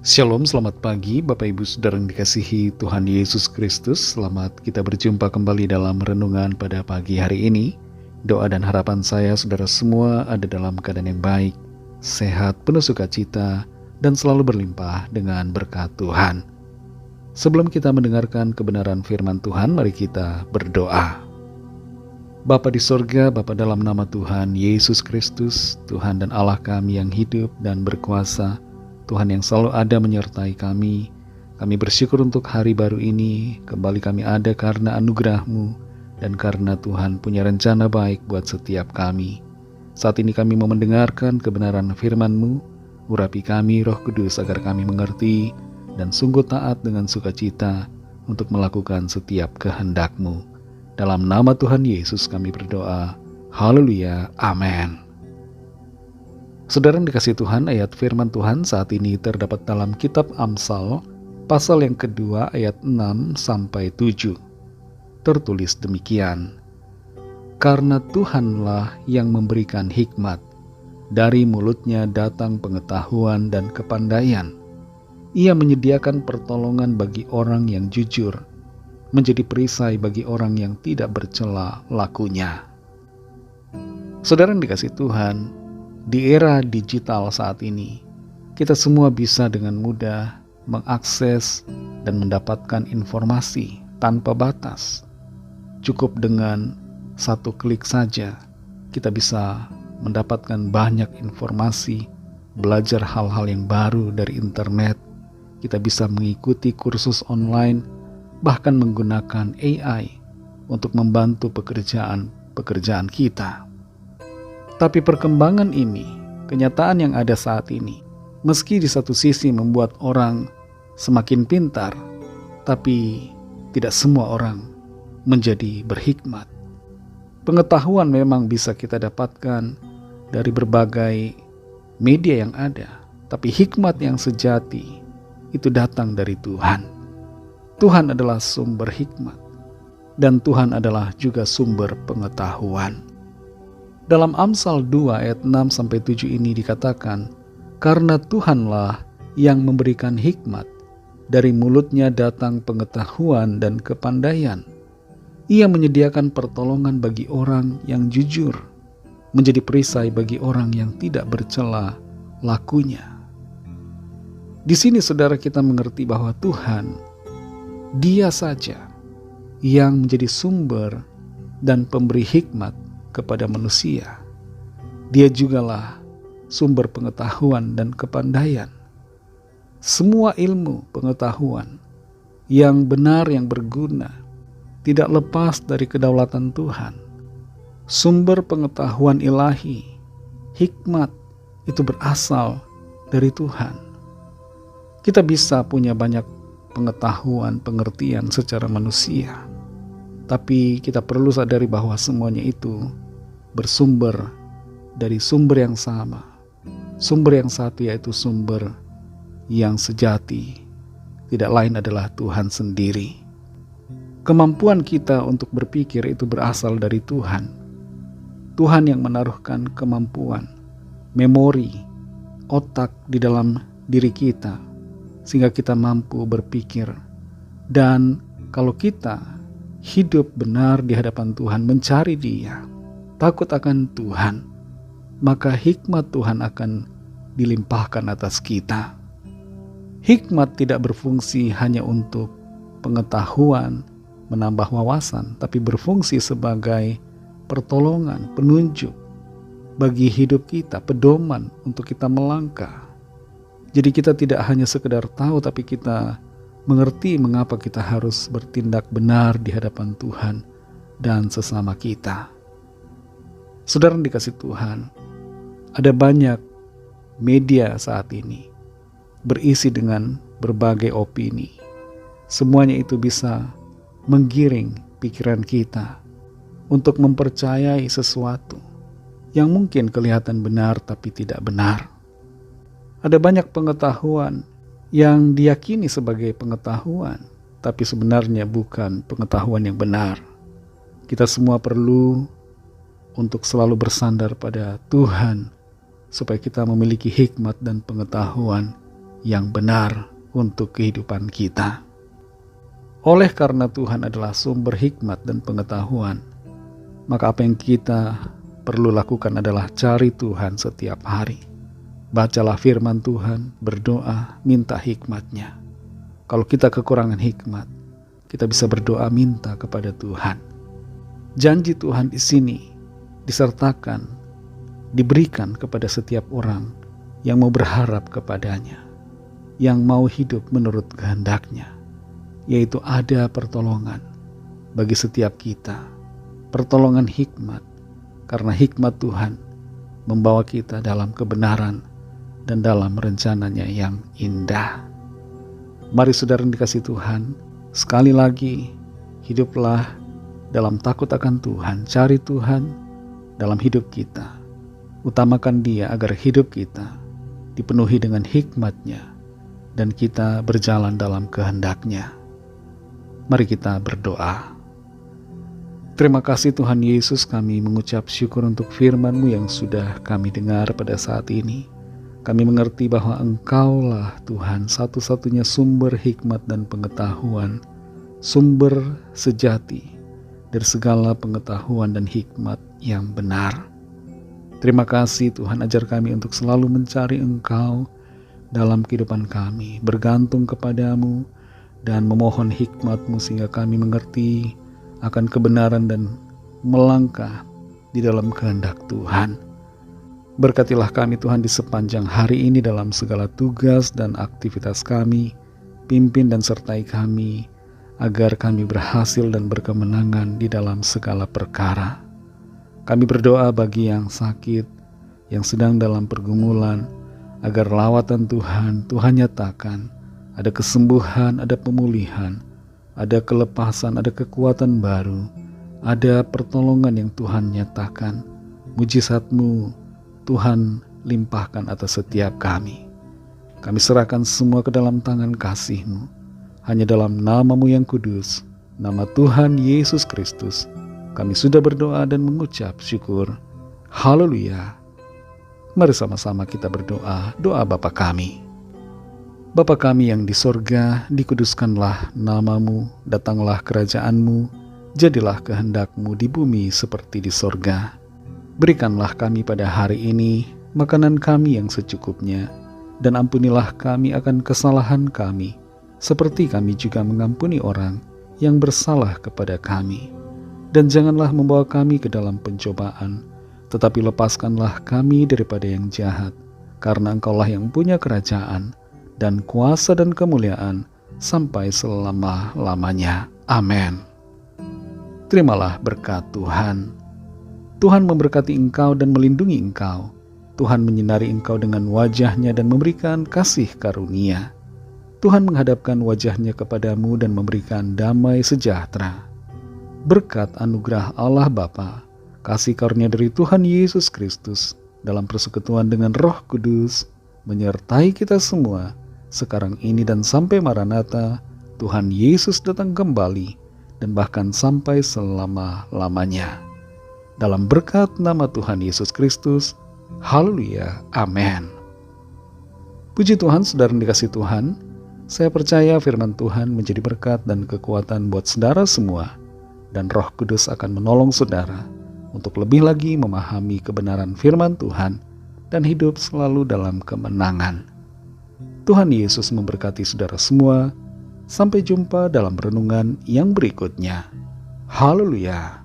Shalom, selamat pagi Bapak Ibu Saudara yang dikasihi Tuhan Yesus Kristus. Selamat kita berjumpa kembali dalam renungan pada pagi hari ini. Doa dan harapan saya saudara semua ada dalam keadaan yang baik, sehat, penuh sukacita, dan selalu berlimpah dengan berkat Tuhan. Sebelum kita mendengarkan kebenaran firman Tuhan, mari kita berdoa. Bapa di sorga, Bapa dalam nama Tuhan Yesus Kristus, Tuhan dan Allah kami yang hidup dan berkuasa, Tuhan yang selalu ada menyertai kami. Kami bersyukur untuk hari baru ini. Kembali kami ada karena anugerah-Mu dan karena Tuhan punya rencana baik buat setiap kami. Saat ini kami mau mendengarkan kebenaran firman-Mu. Urapi kami Roh Kudus agar kami mengerti dan sungguh taat dengan sukacita untuk melakukan setiap kehendak-Mu. Dalam nama Tuhan Yesus kami berdoa. Haleluya. Amin. Saudara yang dikasihi Tuhan, ayat firman Tuhan saat ini terdapat dalam kitab Amsal, pasal yang kedua ayat 6-7. Tertulis demikian, "Karena Tuhanlah yang memberikan hikmat, dari mulutnya datang pengetahuan dan kepandaian. Ia menyediakan pertolongan bagi orang yang jujur, menjadi perisai bagi orang yang tidak bercela lakunya." Saudara yang dikasihi Tuhan, di era digital saat ini, kita semua bisa dengan mudah mengakses dan mendapatkan informasi tanpa batas. Cukup dengan satu klik saja, kita bisa mendapatkan banyak informasi, belajar hal-hal yang baru dari internet. Kita bisa mengikuti kursus online, bahkan menggunakan AI untuk membantu pekerjaan kita. Tapi perkembangan ini, kenyataan yang ada saat ini, meski di satu sisi membuat orang semakin pintar, tapi tidak semua orang menjadi berhikmat. Pengetahuan memang bisa kita dapatkan dari berbagai media yang ada, tapi hikmat yang sejati itu datang dari Tuhan. Tuhan adalah sumber hikmat, dan Tuhan adalah juga sumber pengetahuan. Dalam Amsal 2 ayat 6-7 ini dikatakan, "Karena Tuhanlah yang memberikan hikmat, dari mulutnya datang pengetahuan dan kepandaian. Ia menyediakan pertolongan bagi orang yang jujur, menjadi perisai bagi orang yang tidak bercela lakunya." Di sini saudara kita mengerti bahwa Tuhan, Dia saja yang menjadi sumber dan pemberi hikmat kepada manusia. Dia jugalah sumber pengetahuan dan kepandaian. Semua ilmu pengetahuan yang benar, yang berguna, tidak lepas dari kedaulatan Tuhan. Sumber pengetahuan ilahi, hikmat, itu berasal dari Tuhan. Kita bisa punya banyak pengetahuan, pengertian secara manusia, tapi kita perlu sadari bahwa semuanya itu bersumber dari sumber yang sama. Sumber yang satu, yaitu sumber yang sejati. Tidak lain adalah Tuhan sendiri. Kemampuan kita untuk berpikir itu berasal dari Tuhan. Tuhan yang menaruhkan kemampuan, memori, otak di dalam diri kita, sehingga kita mampu berpikir. Dan kalau kita hidup benar di hadapan Tuhan, mencari Dia, takut akan Tuhan, maka hikmat Tuhan akan dilimpahkan atas kita. Hikmat tidak berfungsi hanya untuk pengetahuan, menambah wawasan, tapi berfungsi sebagai pertolongan, penunjuk bagi hidup kita, pedoman untuk kita melangkah. Jadi kita tidak hanya sekedar tahu, tapi kita mengerti mengapa kita harus bertindak benar di hadapan Tuhan dan sesama kita. Saudara yang dikasihi Tuhan, ada banyak media saat ini berisi dengan berbagai opini. Semuanya itu bisa menggiring pikiran kita untuk mempercayai sesuatu yang mungkin kelihatan benar tapi tidak benar. Ada banyak pengetahuan yang diyakini sebagai pengetahuan, tapi sebenarnya bukan pengetahuan yang benar. Kita semua perlu untuk selalu bersandar pada Tuhan, supaya kita memiliki hikmat dan pengetahuan yang benar untuk kehidupan kita. Oleh karena Tuhan adalah sumber hikmat dan pengetahuan, maka apa yang kita perlu lakukan adalah cari Tuhan setiap hari. Bacalah firman Tuhan, berdoa, minta hikmat-Nya. Kalau kita kekurangan hikmat, kita bisa berdoa minta kepada Tuhan. Janji Tuhan di sini disertakan, diberikan kepada setiap orang yang mau berharap kepadanya, yang mau hidup menurut kehendak-Nya, yaitu ada pertolongan bagi setiap kita, pertolongan hikmat, karena hikmat Tuhan membawa kita dalam kebenaran dan dalam rencananya yang indah. Mari saudara yang dikasihi Tuhan, sekali lagi hiduplah dalam takut akan Tuhan, cari Tuhan dalam hidup kita. Utamakan Dia agar hidup kita dipenuhi dengan hikmat-Nya dan kita berjalan dalam kehendak-Nya. Mari kita berdoa. Terima kasih Tuhan Yesus, kami mengucap syukur untuk firman-Mu yang sudah kami dengar pada saat ini. Kami mengerti bahwa Engkaulah Tuhan satu-satunya sumber hikmat dan pengetahuan, sumber sejati dari segala pengetahuan dan hikmat yang benar. Terima kasih Tuhan, ajar kami untuk selalu mencari Engkau dalam kehidupan kami, bergantung kepadamu dan memohon hikmat-Mu sehingga kami mengerti akan kebenaran dan melangkah di dalam kehendak Tuhan. Berkatilah kami Tuhan di sepanjang hari ini dalam segala tugas dan aktivitas kami. Pimpin dan sertai kami agar kami berhasil dan berkemenangan di dalam segala perkara. Kami berdoa bagi yang sakit, yang sedang dalam pergumulan, agar lawatan Tuhan nyatakan. Ada kesembuhan, ada pemulihan, ada kelepasan, ada kekuatan baru, ada pertolongan yang Tuhan nyatakan. Mujizat-Mu Tuhan limpahkan atas setiap kami. Kami serahkan semua ke dalam tangan kasih-Mu. Hanya dalam nama-Mu yang kudus, nama Tuhan Yesus Kristus, kami sudah berdoa dan mengucap syukur. Haleluya. Mari sama-sama kita berdoa, doa Bapa kami. Bapa kami yang di sorga, dikuduskanlah nama-Mu, datanglah kerajaan-Mu, jadilah kehendak-Mu di bumi seperti di sorga. Berikanlah kami pada hari ini makanan kami yang secukupnya, dan ampunilah kami akan kesalahan kami, seperti kami juga mengampuni orang yang bersalah kepada kami. Dan janganlah membawa kami ke dalam pencobaan, tetapi lepaskanlah kami daripada yang jahat, karena Engkaulah yang punya kerajaan, dan kuasa dan kemuliaan, sampai selama-lamanya. Amin. Terimalah berkat Tuhan. Tuhan memberkati engkau dan melindungi engkau. Tuhan menyinari engkau dengan wajah-Nya dan memberikan kasih karunia. Tuhan menghadapkan wajah-Nya kepadamu dan memberikan damai sejahtera. Berkat anugerah Allah Bapa, kasih karunia dari Tuhan Yesus Kristus, dalam persekutuan dengan Roh Kudus, menyertai kita semua, sekarang ini dan sampai Maranatha, Tuhan Yesus datang kembali, dan bahkan sampai selama-lamanya. Dalam berkat nama Tuhan Yesus Kristus, haleluya, amin. Puji Tuhan, saudara yang dikasihi Tuhan, saya percaya firman Tuhan menjadi berkat dan kekuatan buat saudara semua, dan Roh Kudus akan menolong saudara untuk lebih lagi memahami kebenaran firman Tuhan dan hidup selalu dalam kemenangan. Tuhan Yesus memberkati saudara semua. Sampai jumpa dalam renungan yang berikutnya. Haleluya.